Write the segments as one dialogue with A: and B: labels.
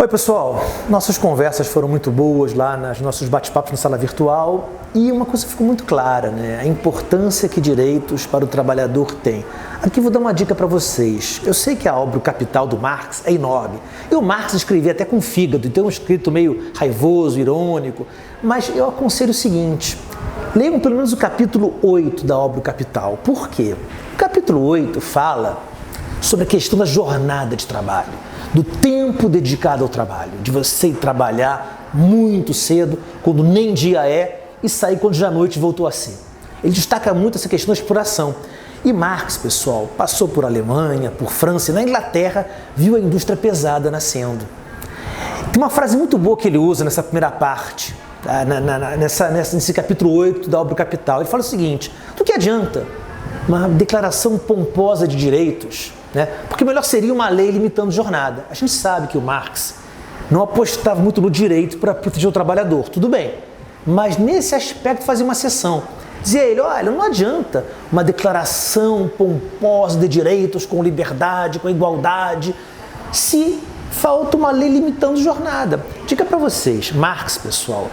A: Oi pessoal, nossas conversas foram muito boas lá nos nossos bate-papos na sala virtual e uma coisa ficou muito clara, né? A importância que direitos para o trabalhador têm. Aqui vou dar uma dica para vocês. Eu sei que a obra O Capital do Marx é enorme e o Marx escrevia até com fígado, então é um escrito meio raivoso, irônico, mas eu aconselho o seguinte, leiam pelo menos o capítulo 8 da obra O Capital. Por quê? O capítulo 8 fala sobre a questão da jornada de trabalho, do tempo dedicado ao trabalho, de você ir trabalhar muito cedo, quando nem dia é, e sair quando já a noite voltou a ser. Ele destaca muito essa questão da exploração. E Marx, pessoal, passou por Alemanha, por França e na Inglaterra, viu a indústria pesada nascendo. Tem uma frase muito boa que ele usa nessa primeira parte, tá? nesse capítulo 8 da obra O Capital. Ele fala o seguinte: do que adianta uma declaração pomposa de direitos, né? Porque melhor seria uma lei limitando jornada. A gente sabe que o Marx não apostava muito no direito para proteger o trabalhador, tudo bem, mas nesse aspecto fazia uma exceção. Dizia ele, olha, não adianta uma declaração pomposa de direitos com liberdade, com igualdade, se falta uma lei limitando jornada. Dica para vocês, Marx, pessoal,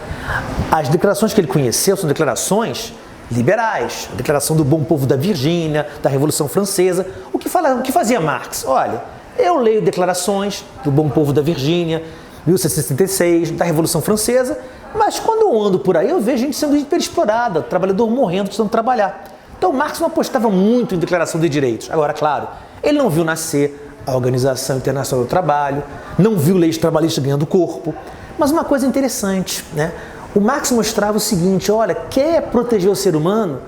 A: as declarações que ele conheceu são declarações liberais, a declaração do bom povo da Virgínia, da Revolução Francesa. O que fazia Marx? Olha, eu leio declarações do bom povo da Virgínia, 1776, da Revolução Francesa, mas quando eu ando por aí eu vejo gente sendo hiperexplorada, trabalhador morrendo, precisando trabalhar. Então Marx não apostava muito em declaração de direitos. Agora, claro, ele não viu nascer a Organização Internacional do Trabalho, não viu leis trabalhistas ganhando corpo, mas uma coisa interessante, né? O Marx mostrava o seguinte, olha, quer proteger o ser humano,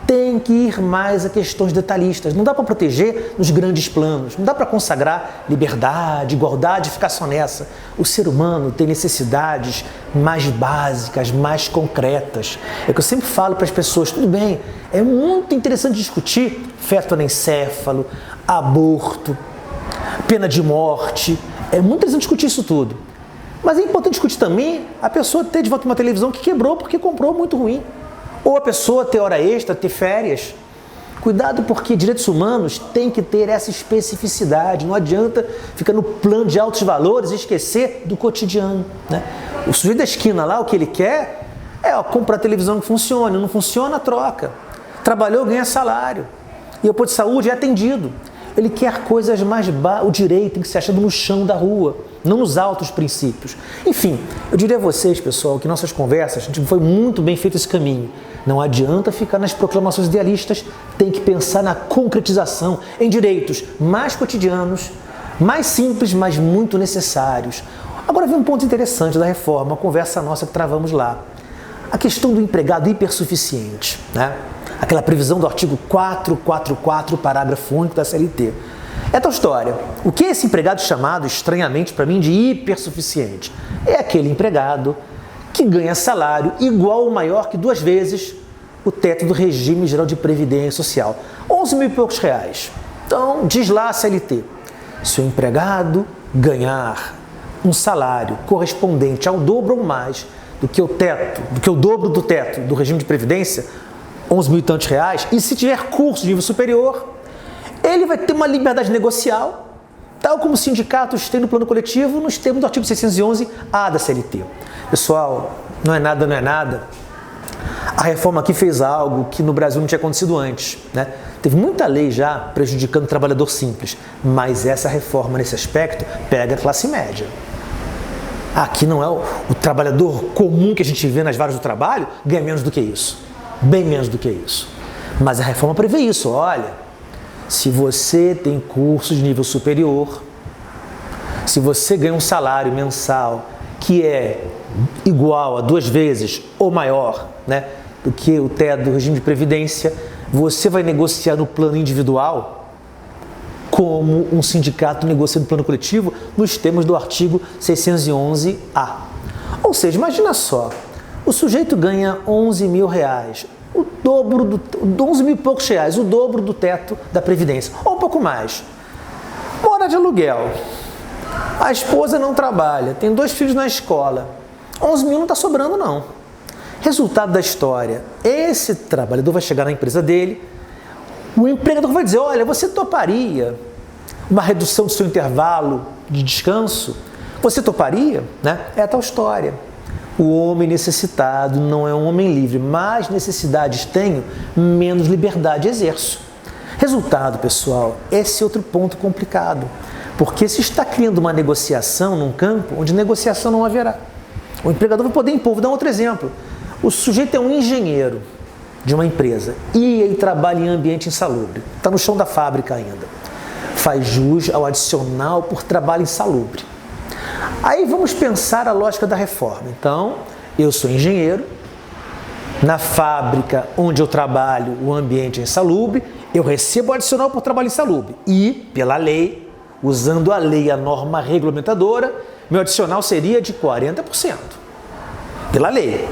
A: tem que ir mais a questões detalhistas. Não dá para proteger nos grandes planos, não dá para consagrar liberdade, igualdade e ficar só nessa. O ser humano tem necessidades mais básicas, mais concretas. É o que eu sempre falo para as pessoas, tudo bem, é muito interessante discutir feto anencéfalo, aborto, pena de morte, é muito interessante discutir isso tudo. Mas é importante discutir também a pessoa ter de volta uma televisão que quebrou porque comprou muito ruim. Ou a pessoa ter hora extra, ter férias. Cuidado, porque direitos humanos têm que ter essa especificidade. Não adianta ficar no plano de altos valores e esquecer do cotidiano, né? O sujeito da esquina lá, o que ele quer é comprar televisão que funcione. Não funciona, troca. Trabalhou, ganha salário. E o posto de saúde é atendido. Ele quer coisas mais o direito tem que ser achado no chão da rua, não nos altos princípios. Enfim, eu diria a vocês, pessoal, que nossas conversas, foi muito bem feito esse caminho. Não adianta ficar nas proclamações idealistas, tem que pensar na concretização, em direitos mais cotidianos, mais simples, mas muito necessários. Agora vem um ponto interessante da reforma, a conversa nossa que travamos lá. A questão do empregado hipersuficiente, né? Aquela previsão do artigo 444, parágrafo único da CLT. É tal história. O que é esse empregado chamado, estranhamente para mim, de hipersuficiente? É aquele empregado que ganha salário igual ou maior que 2 vezes o teto do regime geral de previdência social. 11 mil e poucos reais. Então, diz lá a CLT, se o empregado ganhar um salário correspondente ao dobro ou mais do que o dobro do teto do regime de previdência, 11 mil e tantos reais, e se tiver curso de nível superior, ele vai ter uma liberdade negocial, tal como os sindicatos têm no plano coletivo, nos termos do artigo 611-A da CLT. Pessoal, não é nada. A reforma aqui fez algo que no Brasil não tinha acontecido antes, né? Teve muita lei já prejudicando o trabalhador simples, mas essa reforma, nesse aspecto, pega a classe média. Aqui não é o trabalhador comum que a gente vê nas varas do trabalho, ganha menos do que isso. Bem menos do que isso. Mas a reforma prevê isso, olha, se você tem curso de nível superior, se você ganha um salário mensal que é igual a 2 vezes ou maior, né, do que o teto do regime de previdência, você vai negociar no plano individual como um sindicato negocia no plano coletivo nos termos do artigo 611-A. Ou seja, imagina só, o sujeito ganha 11 mil reais, o dobro 11 mil e poucos reais, o dobro do teto da Previdência, ou um pouco mais. Mora de aluguel, a esposa não trabalha, tem 2 filhos na escola, 11 mil não está sobrando não. Resultado da história, esse trabalhador vai chegar na empresa dele, o empregador vai dizer, olha, você toparia uma redução do seu intervalo de descanso Você toparia? Né? É a tal história. O homem necessitado não é um homem livre. Mais necessidades tenho, menos liberdade exerço. Resultado, pessoal, esse é outro ponto complicado. Porque se está criando uma negociação num campo onde negociação não haverá. O empregador vai poder impor. Vou dar um outro exemplo. O sujeito é um engenheiro de uma empresa e ele trabalha em ambiente insalubre. Está no chão da fábrica ainda. Faz jus ao adicional por trabalho insalubre. Aí vamos pensar a lógica da reforma. Então, eu sou engenheiro, na fábrica onde eu trabalho o ambiente é insalubre, eu recebo o adicional por trabalho insalubre. E, pela lei, usando a lei, a norma regulamentadora, meu adicional seria de 40%. Pela lei.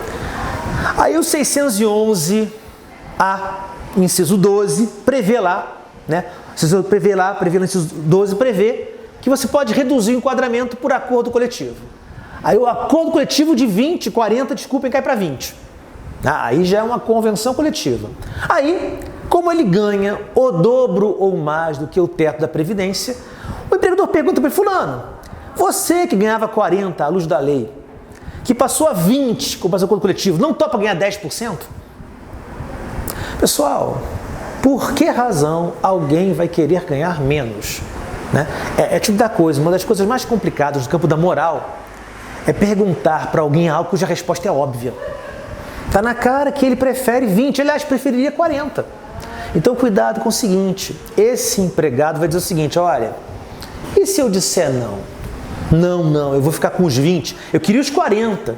A: Aí o 611A, inciso 12, prevê lá, né? Prevê no inciso 12, prevê que você pode reduzir o enquadramento por acordo coletivo. Aí o acordo coletivo de 20, 40, desculpem, cai para 20. Aí já é uma convenção coletiva. Aí, como ele ganha o dobro ou mais do que o teto da Previdência, o empregador pergunta para ele: fulano, você que ganhava 40 à luz da lei, que passou a 20 com o acordo coletivo, não topa ganhar 10%? Pessoal, por que razão alguém vai querer ganhar menos? Né? É tipo da coisa, uma das coisas mais complicadas no campo da moral é perguntar para alguém algo cuja resposta é óbvia. Está na cara que ele prefere 20, aliás, preferiria 40. Então, cuidado com o seguinte, esse empregado vai dizer o seguinte: olha, e se eu disser não? Não, eu vou ficar com os 20, eu queria os 40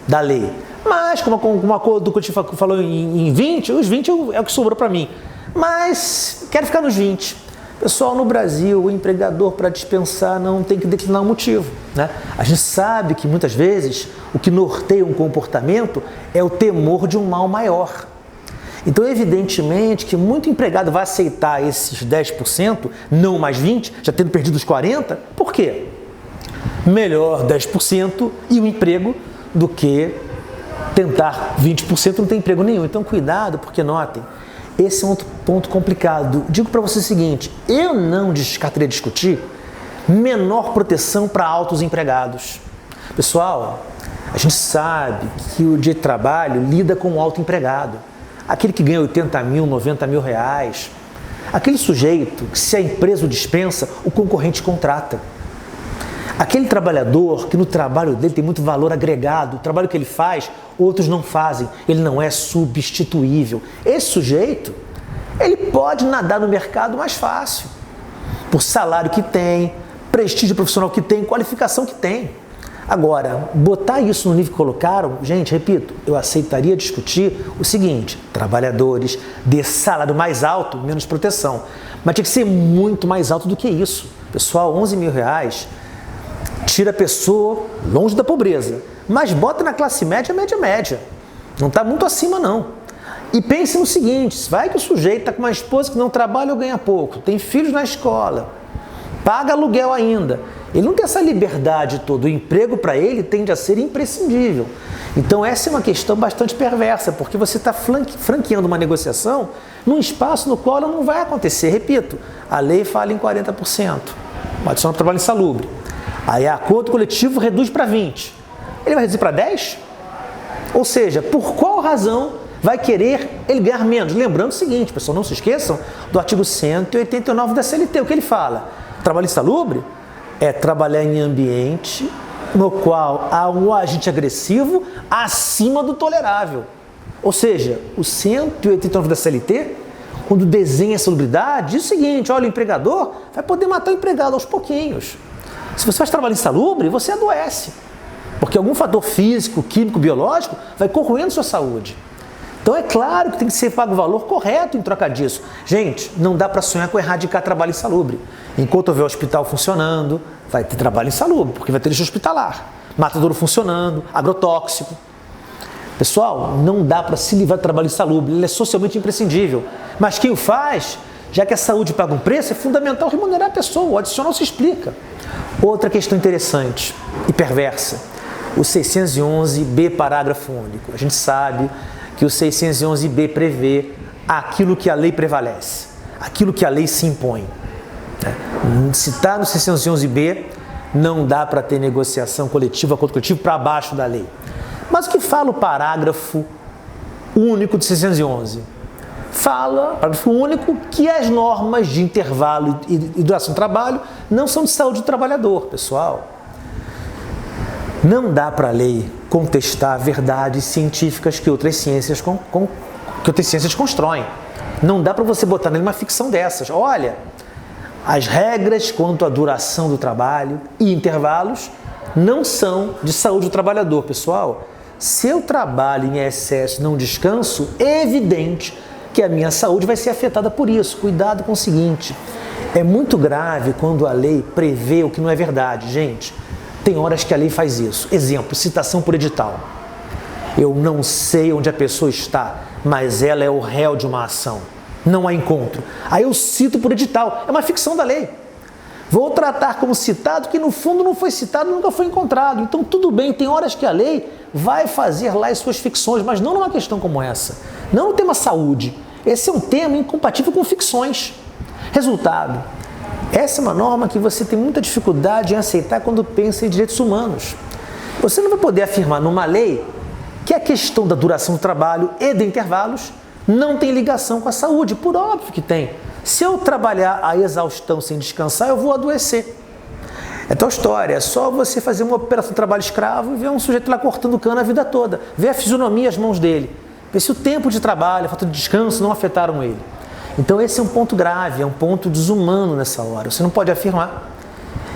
A: da lei, mas como o acordo que eu falou em 20, os 20 é o que sobrou para mim, mas quero ficar nos 20. Pessoal, no Brasil, o empregador, para dispensar, não tem que declinar um motivo. Né? A gente sabe que, muitas vezes, o que norteia um comportamento é o temor de um mal maior. Então, evidentemente, que muito empregado vai aceitar esses 10%, não mais 20%, já tendo perdido os 40%. Por quê? Melhor 10% e o emprego do que tentar 20% não tem emprego nenhum. Então, cuidado, porque notem, esse é um outro ponto complicado. Digo para você o seguinte, eu não descartaria discutir menor proteção para altos empregados. Pessoal, a gente sabe que o dia de trabalho lida com o alto empregado. Aquele que ganha 80 mil, 90 mil reais. Aquele sujeito que, se a empresa o dispensa, o concorrente contrata. Aquele trabalhador que no trabalho dele tem muito valor agregado, o trabalho que ele faz, outros não fazem, ele não é substituível. Esse sujeito, ele pode nadar no mercado mais fácil, por salário que tem, prestígio profissional que tem, qualificação que tem. Agora, botar isso no nível que colocaram, gente, repito, eu aceitaria discutir o seguinte: trabalhadores de salário mais alto, menos proteção. Mas tinha que ser muito mais alto do que isso. Pessoal, 11 mil reais... tira a pessoa longe da pobreza, mas bota na classe média, média. Não está muito acima, não. E pense no seguinte, vai que o sujeito está com uma esposa que não trabalha ou ganha pouco, tem filhos na escola, paga aluguel ainda. Ele não tem essa liberdade toda, o emprego para ele tende a ser imprescindível. Então essa é uma questão bastante perversa, porque você está franqueando uma negociação num espaço no qual ela não vai acontecer. Repito, a lei fala em 40%, o adicional de trabalho insalubre. Aí a acordo coletivo reduz para 20%. Ele vai reduzir para 10%? Ou seja, por qual razão vai querer ele ganhar menos? Lembrando o seguinte, pessoal, não se esqueçam do artigo 189 da CLT. O que ele fala? Trabalho insalubre é trabalhar em ambiente no qual há um agente agressivo acima do tolerável. Ou seja, o 189 da CLT, quando desenha a salubridade, diz o seguinte: olha, o empregador vai poder matar o empregado aos pouquinhos. Se você faz trabalho insalubre, você adoece, porque algum fator físico, químico, biológico vai corroendo sua saúde. Então é claro que tem que ser pago o valor correto em troca disso. Gente, não dá para sonhar com erradicar trabalho insalubre. Enquanto houver hospital funcionando, vai ter trabalho insalubre, porque vai ter lixo hospitalar, matadouro funcionando, agrotóxico. Pessoal, não dá para se livrar do trabalho insalubre, ele é socialmente imprescindível. Mas quem o faz, já que a saúde paga um preço, é fundamental remunerar a pessoa, o adicional se explica. Outra questão interessante e perversa, o 611B, parágrafo único. A gente sabe que o 611B prevê aquilo que a lei prevalece, aquilo que a lei se impõe. Se está no 611B, não dá para ter negociação coletiva, acordo coletivo para baixo da lei. Mas o que fala o parágrafo único de 611? Fala, parágrafo único, que as normas de intervalo e duração do trabalho não são de saúde do trabalhador, pessoal. Não dá para a lei contestar verdades científicas que outras ciências constroem. Não dá para você botar nenhuma ficção dessas. Olha, as regras quanto à duração do trabalho e intervalos não são de saúde do trabalhador, pessoal. Se eu trabalho em excesso e não descanso, é evidente que a minha saúde vai ser afetada por isso. Cuidado com o seguinte, é muito grave quando a lei prevê o que não é verdade, gente. Tem horas que a lei faz isso. Exemplo, citação por edital. Eu não sei onde a pessoa está, mas ela é o réu de uma ação. Não há encontro. Aí eu cito por edital. É uma ficção da lei. Vou tratar como citado que no fundo não foi citado, nunca foi encontrado. Então tudo bem, tem horas que a lei vai fazer lá as suas ficções, mas não numa questão como essa. Não no tema saúde. Esse é um tema incompatível com ficções. Resultado, essa é uma norma que você tem muita dificuldade em aceitar quando pensa em direitos humanos. Você não vai poder afirmar numa lei que a questão da duração do trabalho e de intervalos não tem ligação com a saúde. Por óbvio que tem. Se eu trabalhar a exaustão sem descansar, eu vou adoecer. É tal história, é só você fazer uma operação de trabalho escravo e ver um sujeito lá cortando cana a vida toda. Ver a fisionomia, as mãos dele. Ver se o tempo de trabalho, a falta de descanso não afetaram ele. Então esse é um ponto grave, é um ponto desumano nessa hora. Você não pode afirmar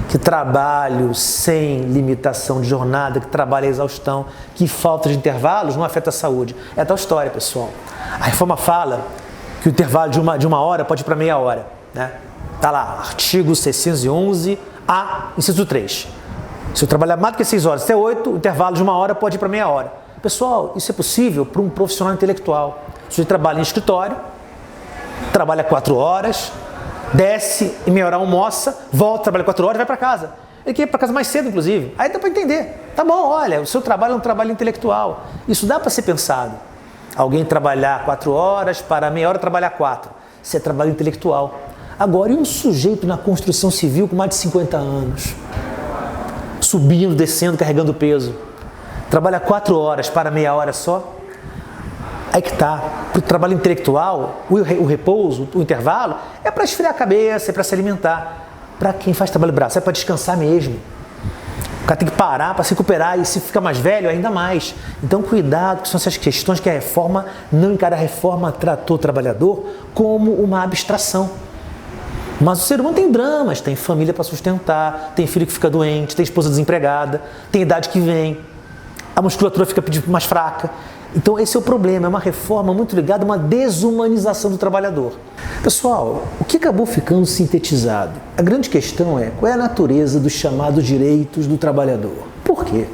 A: que trabalho sem limitação de jornada, que trabalho a exaustão, que falta de intervalos não afeta a saúde. É tal história, pessoal. A reforma fala que o intervalo de uma hora pode ir para meia hora, né? Tá lá, artigo 611A, inciso 3. Se eu trabalhar mais do que 6 horas até 8, o intervalo de uma hora pode ir para meia hora. Pessoal, isso é possível para um profissional intelectual. Você trabalha em escritório, trabalha 4 horas, desce e meia hora almoça, volta, trabalha 4 horas e vai para casa. Ele quer ir para casa mais cedo, inclusive. Aí dá para entender. Tá bom, olha, o seu trabalho é um trabalho intelectual. Isso dá para ser pensado. Alguém trabalhar 4 horas, para meia hora trabalhar 4. Isso é trabalho intelectual. Agora, e um sujeito na construção civil com mais de 50 anos? Subindo, descendo, carregando peso. Trabalha 4 horas para meia hora só? Aí que tá. Para o trabalho intelectual, o repouso, o intervalo, é para esfriar a cabeça, é para se alimentar. Para quem faz trabalho braço, é para descansar mesmo. O cara tem que parar para se recuperar e se fica mais velho, ainda mais. Então, cuidado, que são essas questões que a reforma, não encara a reforma, tratou o trabalhador como uma abstração. Mas o ser humano tem dramas, tem família para sustentar, tem filho que fica doente, tem esposa desempregada, tem idade que vem, a musculatura fica mais fraca. Então esse é o problema, é uma reforma muito ligada a uma desumanização do trabalhador. Pessoal, o que acabou ficando sintetizado? A grande questão é qual é a natureza dos chamados direitos do trabalhador. Por quê?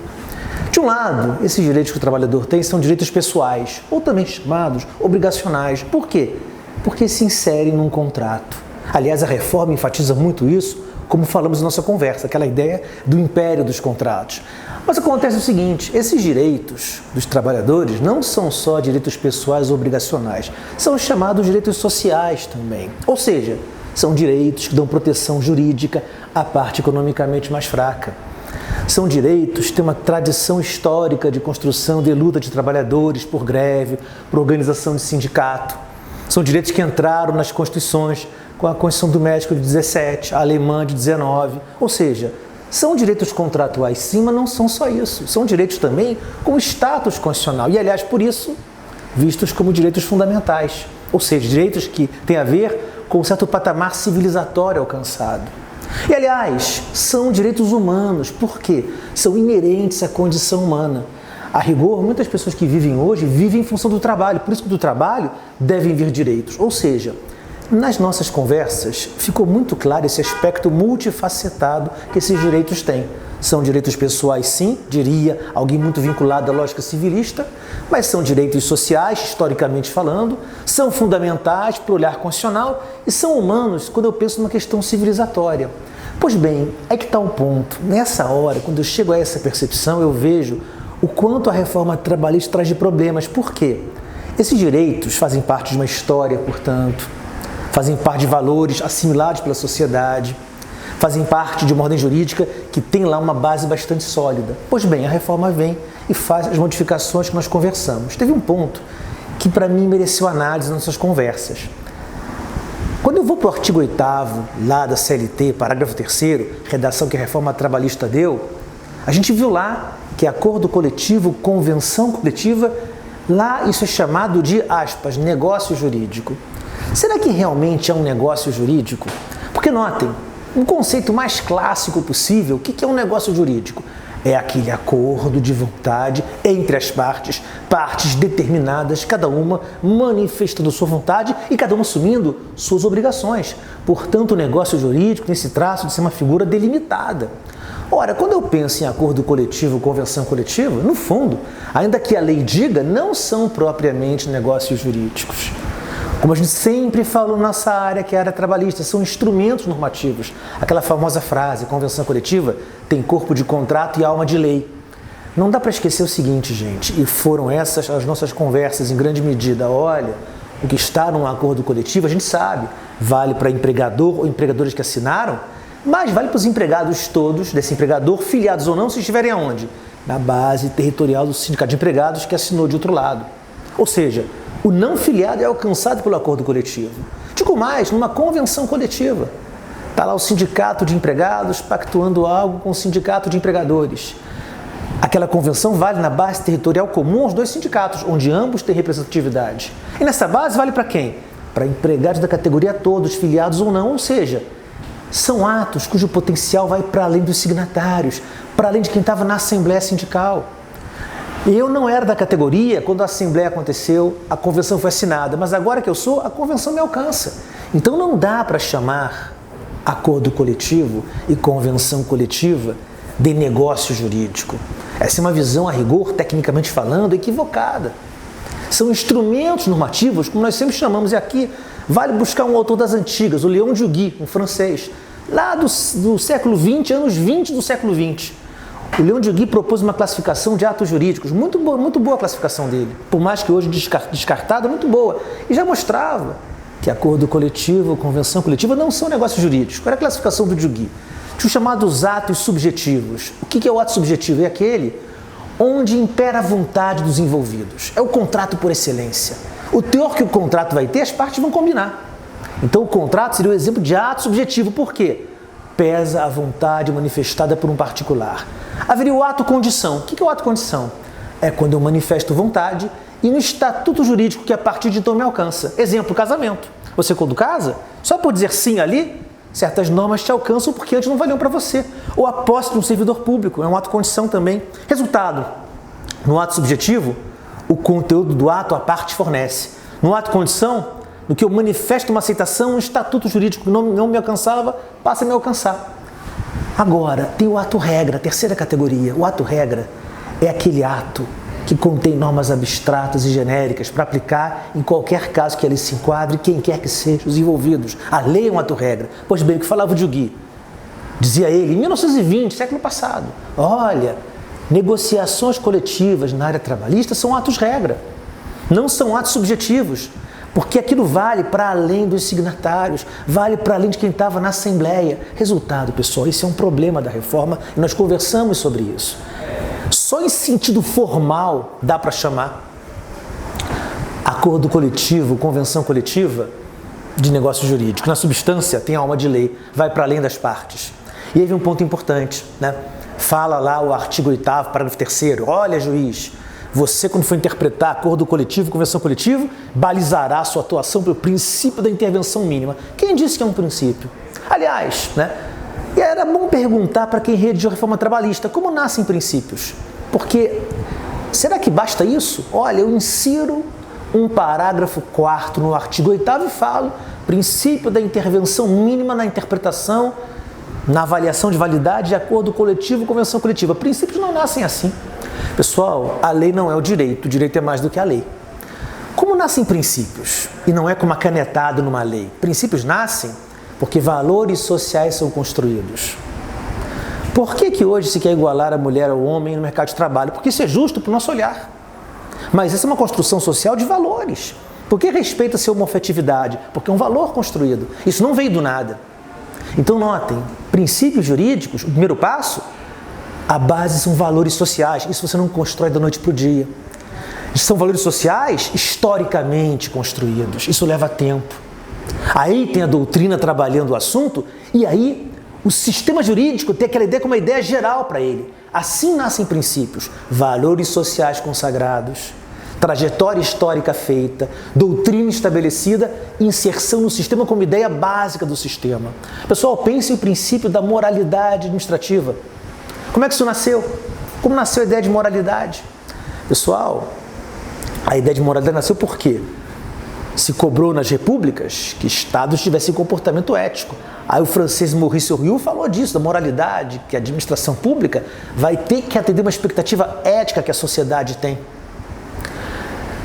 A: De um lado, esses direitos que o trabalhador tem são direitos pessoais, ou também chamados obrigacionais. Por quê? Porque se inserem num contrato. Aliás, a reforma enfatiza muito isso, como falamos na nossa conversa, aquela ideia do império dos contratos. Mas acontece o seguinte, esses direitos dos trabalhadores não são só direitos pessoais ou obrigacionais, são os chamados direitos sociais também. Ou seja, são direitos que dão proteção jurídica à parte economicamente mais fraca. São direitos que têm uma tradição histórica de construção de luta de trabalhadores por greve, por organização de sindicato. São direitos que entraram nas constituições com a Constituição do México de 17, a alemã de 19, ou seja, são direitos contratuais sim, mas não são só isso, são direitos também com status constitucional e, aliás, por isso, vistos como direitos fundamentais, ou seja, direitos que têm a ver com um certo patamar civilizatório alcançado. E, aliás, são direitos humanos, por quê? São inerentes à condição humana. A rigor, muitas pessoas que vivem hoje vivem em função do trabalho, por isso que do trabalho devem vir direitos, ou seja, nas nossas conversas ficou muito claro esse aspecto multifacetado que esses direitos têm. São direitos pessoais, sim, diria alguém muito vinculado à lógica civilista, mas são direitos sociais, historicamente falando, são fundamentais para o olhar constitucional e são humanos quando eu penso numa questão civilizatória. Pois bem, é que está o ponto. Nessa hora, quando eu chego a essa percepção, eu vejo o quanto a reforma trabalhista traz de problemas. Por quê? Esses direitos fazem parte de uma história, portanto, fazem parte de valores assimilados pela sociedade. fazem parte de uma ordem jurídica que tem lá uma base bastante sólida. Pois bem, a reforma vem e faz as modificações que nós conversamos. Teve um ponto que para mim mereceu análise nas nossas conversas. Quando eu vou para o artigo 8º, lá da CLT, parágrafo 3º, redação que a reforma trabalhista deu, a gente viu lá que acordo coletivo, convenção coletiva, lá isso é chamado de, aspas, negócio jurídico. Será que realmente é um negócio jurídico? Porque notem, um conceito mais clássico possível, o que é um negócio jurídico? É aquele acordo de vontade entre as partes, partes determinadas, cada uma manifestando sua vontade e cada uma assumindo suas obrigações. Portanto, o negócio jurídico tem esse traço de ser uma figura delimitada. Ora, quando eu penso em acordo coletivo, convenção coletiva, no fundo, ainda que a lei diga, não são propriamente negócios jurídicos. Como a gente sempre falou na nossa área, que é a área trabalhista, são instrumentos normativos. Aquela famosa frase, convenção coletiva, tem corpo de contrato e alma de lei. Não dá para esquecer o seguinte, gente, e foram essas as nossas conversas em grande medida. Olha, o que está num acordo coletivo, a gente sabe, vale para empregador ou empregadores que assinaram, mas vale para os empregados todos, desse empregador, filiados ou não, se estiverem aonde? Na base territorial do sindicato de empregados que assinou de outro lado. Ou seja, o não filiado é alcançado pelo acordo coletivo. Digo mais, numa convenção coletiva. Está lá o sindicato de empregados pactuando algo com o sindicato de empregadores. Aquela convenção vale na base territorial comum aos dois sindicatos, onde ambos têm representatividade. E nessa base vale para quem? Para empregados da categoria todos, filiados ou não, ou seja, são atos cujo potencial vai para além dos signatários, para além de quem estava na Assembleia Sindical. Eu não era da categoria quando a Assembleia aconteceu, a convenção foi assinada, mas agora que eu sou, a convenção me alcança. Então não dá para chamar acordo coletivo e convenção coletiva de negócio jurídico. Essa é uma visão, a rigor, tecnicamente falando, equivocada. São instrumentos normativos, como nós sempre chamamos, e aqui vale buscar um autor das antigas, o Léon Duguy, um francês, lá do século XX, anos 20 do século XX. O Léon Duguy propôs uma classificação de atos jurídicos, muito boa a classificação dele, por mais que hoje descartada, muito boa, e já mostrava que acordo coletivo, convenção coletiva não são negócios jurídicos. Era a classificação do Duguy. Tinha os chamados atos subjetivos. O que é o ato subjetivo? É aquele onde impera a vontade dos envolvidos. É o contrato por excelência. O teor que o contrato vai ter, as partes vão combinar. Então o contrato seria o exemplo de ato subjetivo. Por quê? Pesa a vontade manifestada por um particular. Haveria o ato condição. O que é o ato condição? É quando eu manifesto vontade e no estatuto jurídico que a partir de então me alcança. Exemplo, casamento. Você quando casa, só por dizer sim ali, certas normas te alcançam porque antes não valiam para você. Ou a posse de um servidor público, é um ato condição também. Resultado, no ato subjetivo, o conteúdo do ato a parte fornece. No ato condição, no que eu manifesto uma aceitação, um estatuto jurídico que não me alcançava, passa a me alcançar. Agora, tem o ato regra, a terceira categoria. O ato regra é aquele ato que contém normas abstratas e genéricas para aplicar em qualquer caso que ele se enquadre, quem quer que seja os envolvidos. A lei é um ato regra. Pois bem, o que falava o Duguy? Dizia ele, em 1920, século passado, olha, negociações coletivas na área trabalhista são atos regra, não são atos subjetivos, porque aquilo vale para além dos signatários, vale para além de quem estava na Assembleia. Resultado, pessoal, isso é um problema da reforma e nós conversamos sobre isso. Só em sentido formal dá para chamar acordo coletivo, convenção coletiva de negócio jurídico. Na substância tem alma de lei, vai para além das partes. E aí vem um ponto importante, né? Fala lá o artigo 8º, parágrafo 3º, olha juiz, você quando for interpretar acordo coletivo, convenção coletiva, balizará a sua atuação pelo princípio da intervenção mínima. Quem disse que é um princípio? Aliás, né? E era bom perguntar para quem redigiu a reforma trabalhista, como nascem princípios? Porque, será que basta isso? Olha, eu insiro um parágrafo 4º no artigo 8º e falo princípio da intervenção mínima na interpretação, na avaliação de validade de acordo coletivo, convenção coletiva. Princípios não nascem assim. Pessoal, a lei não é o direito é mais do que a lei. Como nascem princípios? E não é como uma canetada numa lei. Princípios nascem porque valores sociais são construídos. Por que hoje se quer igualar a mulher ao homem no mercado de trabalho? Porque isso é justo para o nosso olhar. Mas essa é uma construção social de valores. Por que respeita-se a homofetividade? Porque é um valor construído. Isso não veio do nada. Então notem, princípios jurídicos, o primeiro passo, a base são valores sociais. Isso você não constrói da noite para o dia. São valores sociais historicamente construídos. Isso leva tempo. Aí tem a doutrina trabalhando o assunto e aí o sistema jurídico tem aquela ideia como uma ideia geral para ele. Assim nascem princípios, valores sociais consagrados, trajetória histórica feita, doutrina estabelecida, inserção no sistema como ideia básica do sistema. Pessoal, pense no princípio da moralidade administrativa. Como é que isso nasceu? Como nasceu a ideia de moralidade? Pessoal, a ideia de moralidade nasceu por quê? Se cobrou nas repúblicas que estados tivessem comportamento ético. Aí o francês Maurice Horriot falou disso, da moralidade, que a administração pública vai ter que atender uma expectativa ética que a sociedade tem.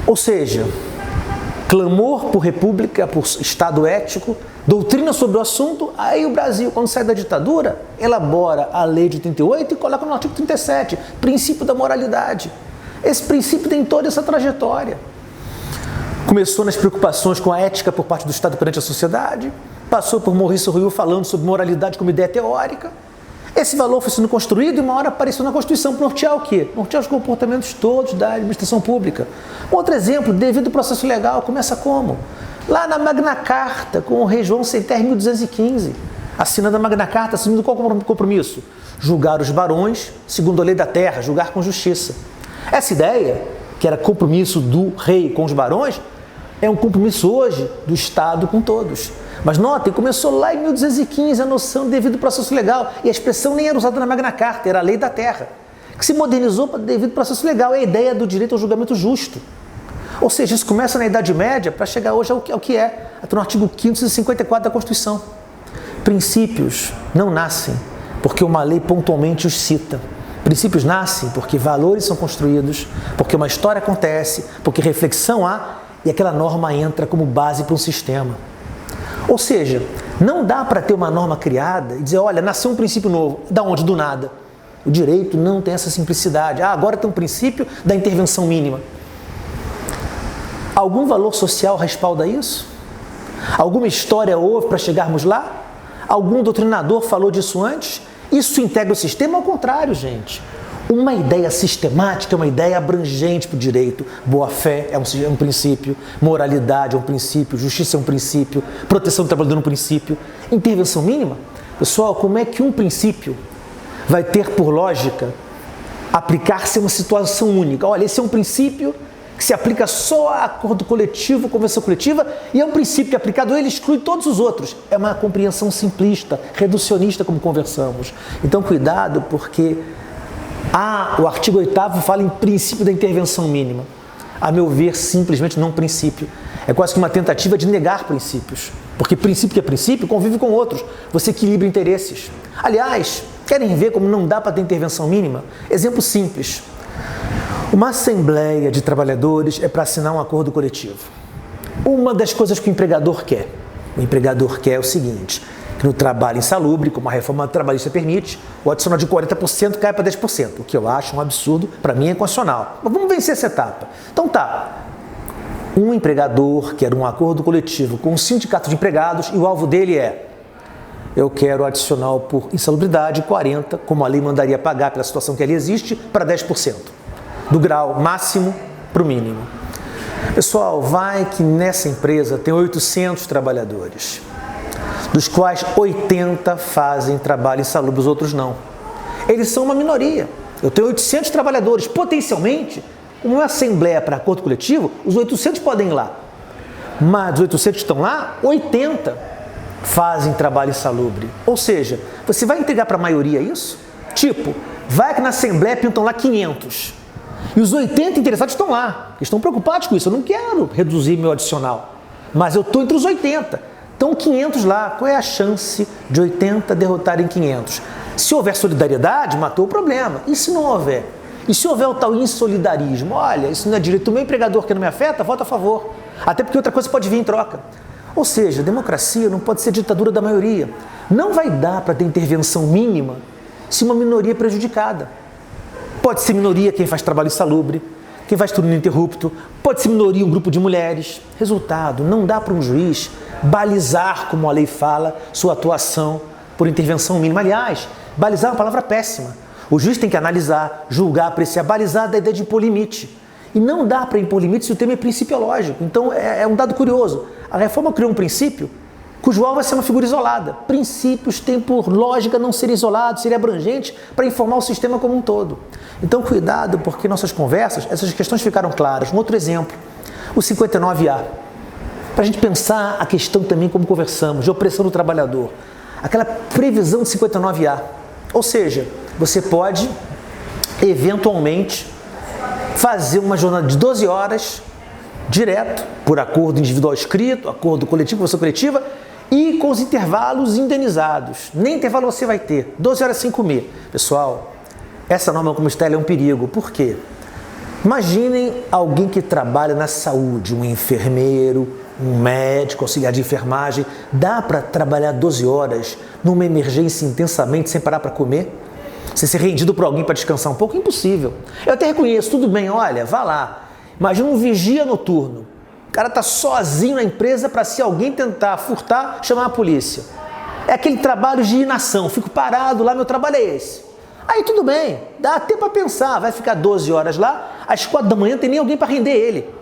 A: Ou seja, clamor por república, por estado ético, doutrina sobre o assunto, aí o Brasil, quando sai da ditadura, elabora a lei de 88 e coloca no artigo 37, princípio da moralidade. Esse princípio tem toda essa trajetória. Começou nas preocupações com a ética por parte do Estado perante a sociedade, passou por Maurice Horriot falando sobre moralidade como ideia teórica. Esse valor foi sendo construído e uma hora apareceu na Constituição para nortear o quê? Nortear os comportamentos todos da administração pública. Um outro exemplo, devido ao processo legal, começa como? Lá na Magna Carta, com o rei João Sem Terra em 1215, assinando a Magna Carta, assumindo qual compromisso? Julgar os barões, segundo a lei da terra, julgar com justiça. Essa ideia, que era compromisso do rei com os barões, é um compromisso hoje do Estado com todos. Mas notem, começou lá em 1215 a noção devido ao processo legal, e a expressão nem era usada na Magna Carta, era a lei da terra, que se modernizou para devido ao processo legal, é a ideia do direito ao julgamento justo. Ou seja, isso começa na Idade Média para chegar hoje ao que é, no artigo 554 da Constituição. Princípios não nascem porque uma lei pontualmente os cita. Princípios nascem porque valores são construídos, porque uma história acontece, porque reflexão há e aquela norma entra como base para um sistema. Ou seja, não dá para ter uma norma criada e dizer, olha, nasceu um princípio novo. Da onde? Do nada. O direito não tem essa simplicidade. Agora tem um princípio da intervenção mínima. Algum valor social respalda isso? Alguma história houve para chegarmos lá? Algum doutrinador falou disso antes? Isso integra o sistema? Ao contrário, gente. Uma ideia sistemática é uma ideia abrangente para o direito. Boa-fé é um princípio, moralidade é um princípio, justiça é um princípio, proteção do trabalhador é um princípio. Intervenção mínima? Pessoal, como é que um princípio vai ter, por lógica, aplicar-se a uma situação única? Olha, esse é um princípio que se aplica só a acordo coletivo, convenção coletiva, e é um princípio que aplicado a ele exclui todos os outros. É uma compreensão simplista, reducionista, como conversamos. Então, cuidado, porque o artigo 8º fala em princípio da intervenção mínima. A meu ver, simplesmente não princípio. É quase que uma tentativa de negar princípios. Porque princípio que é princípio convive com outros. Você equilibra interesses. Aliás, querem ver como não dá para ter intervenção mínima? Exemplo simples. Uma assembleia de trabalhadores é para assinar um acordo coletivo. Uma das coisas que o empregador quer o seguinte, que no trabalho insalubre, como a reforma trabalhista permite, o adicional de 40% cai para 10%, o que eu acho um absurdo, para mim é inconstitucional. Mas vamos vencer essa etapa. Então tá, um empregador quer um acordo coletivo com um sindicato de empregados e o alvo dele é: eu quero adicional por insalubridade 40%, como a lei mandaria pagar pela situação que ali existe, para 10%. Do grau máximo para o mínimo. Pessoal, vai que nessa empresa tem 800 trabalhadores, dos quais 80 fazem trabalho insalubre, os outros não. Eles são uma minoria. Eu tenho 800 trabalhadores, potencialmente, uma assembleia para acordo coletivo, os 800 podem ir lá. Mas os 800 que estão lá, 80 fazem trabalho insalubre. Ou seja, você vai entregar para a maioria isso? Tipo, vai que na assembleia pintam lá 500. E os 80 interessados estão lá, porque estão preocupados com isso. Eu não quero reduzir meu adicional, mas eu estou entre os 80. Então 500 lá, qual é a chance de 80 derrotarem 500? Se houver solidariedade, matou o problema. E se não houver? E se houver o tal insolidarismo? Olha, isso não é direito do meu empregador que não me afeta, vota a favor. Até porque outra coisa pode vir em troca. Ou seja, democracia não pode ser ditadura da maioria. Não vai dar para ter intervenção mínima se uma minoria é prejudicada. Pode ser minoria quem faz trabalho insalubre, quem faz turno ininterrupto, pode ser minoria um grupo de mulheres. Resultado, não dá para um juiz balizar, como a lei fala, sua atuação por intervenção mínima. Aliás, balizar é uma palavra péssima. O juiz tem que analisar, julgar, apreciar, balizar da ideia de impor limite. E não dá para impor limite se o tema é principiológico. Então, é um dado curioso. A reforma criou um princípio cujo alvo vai ser uma figura isolada. Princípios têm, por lógica, não ser isolados, ser abrangentes para informar o sistema como um todo. Então, cuidado, porque em nossas conversas, essas questões ficaram claras. Um outro exemplo, o 59A. Para a gente pensar a questão também, como conversamos, de opressão do trabalhador. Aquela previsão de 59A. Ou seja, você pode, eventualmente, fazer uma jornada de 12 horas, direto, por acordo individual escrito, acordo coletivo, convenção coletiva, e com os intervalos indenizados. Nem intervalo você vai ter, 12 horas sem comer. Pessoal, essa norma como está, ela é um perigo. Por quê? Imaginem alguém que trabalha na saúde, um enfermeiro, um médico, auxiliar de enfermagem. Dá para trabalhar 12 horas numa emergência intensamente sem parar para comer? Você ser rendido por alguém para descansar um pouco? Impossível. Eu até reconheço, tudo bem, olha, vá lá. Imagina um vigia noturno. O cara está sozinho na empresa para, se alguém tentar furtar, chamar a polícia. É aquele trabalho de inação. Fico parado lá, meu trabalho é esse. Aí tudo bem, dá até para pensar. Vai ficar 12 horas lá, às 4 da manhã tem nem alguém para render ele.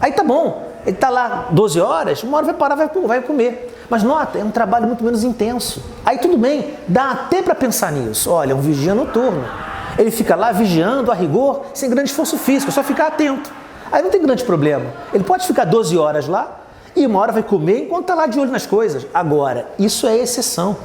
A: Aí tá bom, ele está lá 12 horas, uma hora vai parar, vai comer. Mas nota, é um trabalho muito menos intenso. Aí tudo bem, dá até para pensar nisso. Olha, um vigia noturno. Ele fica lá vigiando, a rigor, sem grande esforço físico, é só ficar atento. Aí não tem grande problema. Ele pode ficar 12 horas lá e uma hora vai comer enquanto está lá de olho nas coisas. Agora, isso é exceção.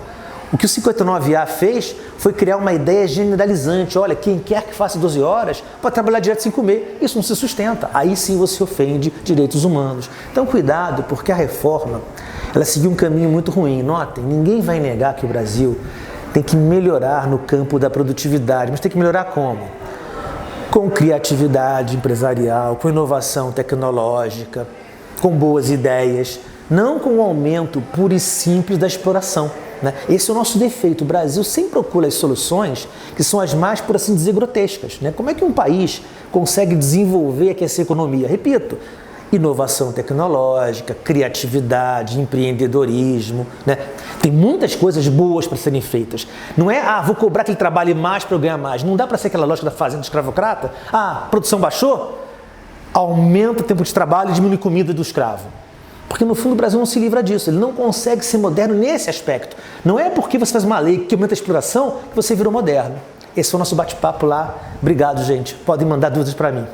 A: O que o 59A fez foi criar uma ideia generalizante. Olha, quem quer que faça 12 horas pode trabalhar direto sem comer. Isso não se sustenta. Aí sim você ofende direitos humanos. Então cuidado, porque a reforma, ela seguiu um caminho muito ruim. Notem, ninguém vai negar que o Brasil tem que melhorar no campo da produtividade. Mas tem que melhorar como? Com criatividade empresarial, com inovação tecnológica, com boas ideias, não com o aumento puro e simples da exploração. Né? Esse é o nosso defeito. O Brasil sempre procura as soluções que são as mais, por assim dizer, grotescas. Né? Como é que um país consegue desenvolver aqui essa economia? Repito, inovação tecnológica, criatividade, empreendedorismo. Né? Tem muitas coisas boas para serem feitas. Não é, vou cobrar que ele trabalhe mais para eu ganhar mais. Não dá para ser aquela lógica da fazenda escravocrata. Produção baixou? Aumenta o tempo de trabalho e diminui a comida do escravo. Porque no fundo o Brasil não se livra disso, ele não consegue ser moderno nesse aspecto. Não é porque você faz uma lei que aumenta a exploração que você virou moderno. Esse foi o nosso bate-papo lá. Obrigado, gente. Podem mandar dúvidas para mim.